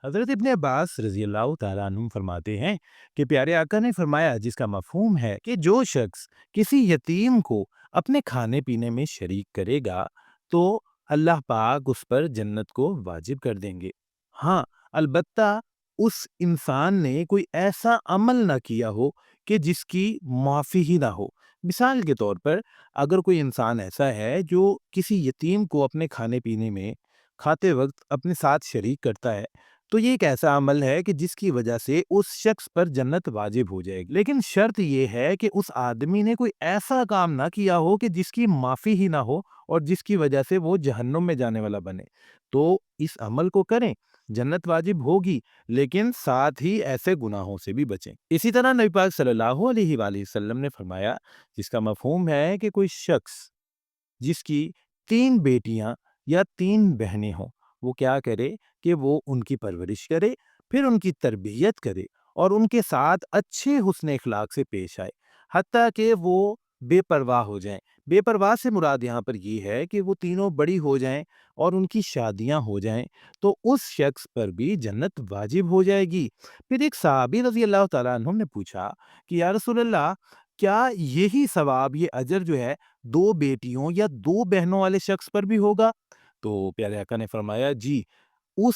حضرت ابن عباس رضی اللہ تعالیٰ عنہ فرماتے ہیں کہ پیارے آقا نے فرمایا، جس کا مفہوم ہے کہ جو شخص کسی یتیم کو اپنے کھانے پینے میں شریک کرے گا تو اللہ پاک اس پر جنت کو واجب کر دیں گے۔ ہاں، البتہ اس انسان نے کوئی ایسا عمل نہ کیا ہو کہ جس کی معافی ہی نہ ہو۔ مثال کے طور پر، اگر کوئی انسان ایسا ہے جو کسی یتیم کو اپنے کھانے پینے میں کھاتے وقت اپنے ساتھ شریک کرتا ہے، تو یہ ایک ایسا عمل ہے کہ جس کی وجہ سے اس شخص پر جنت واجب ہو جائے گی، لیکن شرط یہ ہے کہ اس آدمی نے کوئی ایسا کام نہ کیا ہو کہ جس کی معافی ہی نہ ہو اور جس کی وجہ سے وہ جہنم میں جانے والا بنے۔ تو اس عمل کو کریں، جنت واجب ہوگی، لیکن ساتھ ہی ایسے گناہوں سے بھی بچیں۔ اسی طرح نبی پاک صلی اللہ علیہ وآلہ وسلم نے فرمایا، جس کا مفہوم ہے کہ کوئی شخص جس کی 3 بیٹیاں یا 3 بہنیں ہوں، وہ کیا کرے کہ وہ ان کی پرورش کرے، پھر ان کی تربیت کرے اور ان کے ساتھ اچھے حسن اخلاق سے پیش آئے، حتیٰ کہ وہ بے پرواہ ہو جائیں۔ بے پرواہ سے مراد یہاں پر یہ ہے کہ وہ تینوں بڑی ہو جائیں اور ان کی شادیاں ہو جائیں، تو اس شخص پر بھی جنت واجب ہو جائے گی۔ پھر ایک صحابی رضی اللہ تعالیٰ عنہ نے پوچھا کہ یا رسول اللہ، کیا یہی ثواب، یہ اجر جو ہے 2 بیٹیوں یا 2 بہنوں والے شخص پر بھی ہوگا؟ تو پیارے آقا نے فرمایا، جی، اس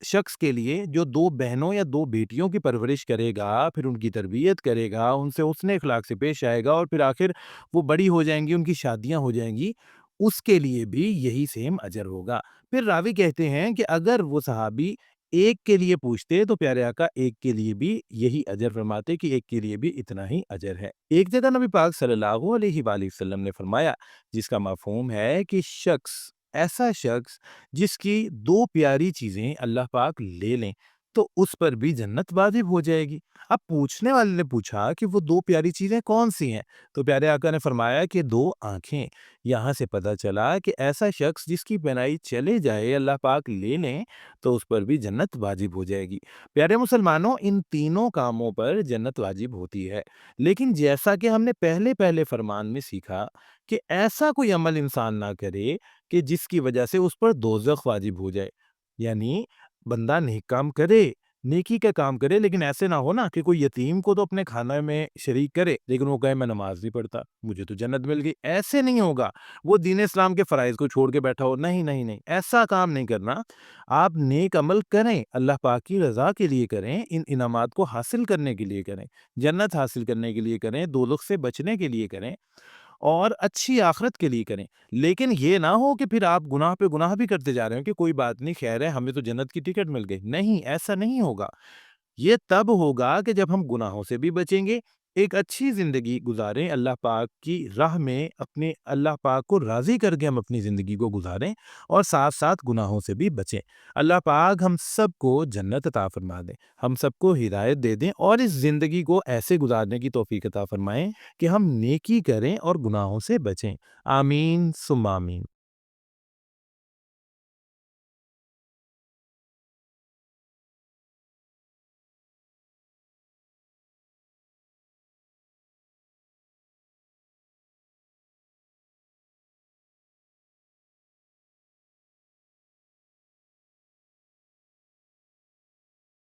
شخص کے لیے جو 2 بہنوں یا 2 بیٹیوں کی پرورش کرے گا، پھر ان کی تربیت کرے گا، ان سے حسن اخلاق سے پیش آئے گا اور پھر آخر وہ بڑی ہو جائیں گی، ان کی شادیاں ہو جائیں گی، اس کے لیے بھی یہی سیم اجر ہوگا۔ پھر راوی کہتے ہیں کہ اگر وہ صحابی ایک کے لیے پوچھتے تو پیارے آقا ایک کے لیے بھی یہی اجر فرماتے کہ ایک کے لیے بھی اتنا ہی اجر ہے۔ ایک جگہ نبی پاک صلی اللہ علیہ وآلہ وسلم نے فرمایا، جس کا مفہوم ہے کہ ایسا شخص جس کی 2 پیاری چیزیں اللہ پاک لے لیں تو اس پر بھی جنت واجب ہو جائے گی۔ اب پوچھنے والے نے پوچھا کہ وہ 2 پیاری چیزیں کون سی ہیں؟ تو پیارے آقا نے فرمایا کہ 2 آنکھیں۔ یہاں سے پتہ چلا کہ ایسا شخص جس کی بینائی چلے جائے، اللہ پاک لے لیں، تو اس پر بھی جنت واجب ہو جائے گی۔ پیارے مسلمانوں، ان تینوں کاموں پر جنت واجب ہوتی ہے، لیکن جیسا کہ ہم نے پہلے فرمان میں سیکھا کہ ایسا کوئی عمل انسان نہ کرے کہ جس کی وجہ سے اس پر دوزخ واجب ہو جائے۔ یعنی بندہ نیک کام کرے، نیکی کا کام کرے، لیکن ایسے نہ ہو نا کہ کوئی یتیم کو تو اپنے کھانے میں شریک کرے لیکن وہ کہے میں نماز نہیں پڑھتا، مجھے تو جنت مل گئی۔ ایسے نہیں ہوگا، وہ دین اسلام کے فرائض کو چھوڑ کے بیٹھا ہو۔ نہیں نہیں نہیں، ایسا کام نہیں کرنا۔ آپ نیک عمل کریں، اللہ پاک کی رضا کے لیے کریں، ان انعامات کو حاصل کرنے کے لیے کریں، جنت حاصل کرنے کے لیے کریں، دوزخ سے بچنے کے لیے کریں اور اچھی آخرت کے لیے کریں۔ لیکن یہ نہ ہو کہ پھر آپ گناہ پہ گناہ بھی کرتے جا رہے ہو کہ کوئی بات نہیں، خیر ہے، ہمیں تو جنت کی ٹکٹ مل گئی۔ نہیں، ایسا نہیں ہوگا۔ یہ تب ہوگا کہ جب ہم گناہوں سے بھی بچیں گے، ایک اچھی زندگی گزاریں، اللہ پاک کی راہ میں اپنے اللہ پاک کو راضی کر کے ہم اپنی زندگی کو گزاریں اور ساتھ ساتھ گناہوں سے بھی بچیں۔ اللہ پاک ہم سب کو جنت عطا فرما دیں، ہم سب کو ہدایت دے دیں اور اس زندگی کو ایسے گزارنے کی توفیق عطا فرمائیں کہ ہم نیکی کریں اور گناہوں سے بچیں۔ آمین ثم آمین۔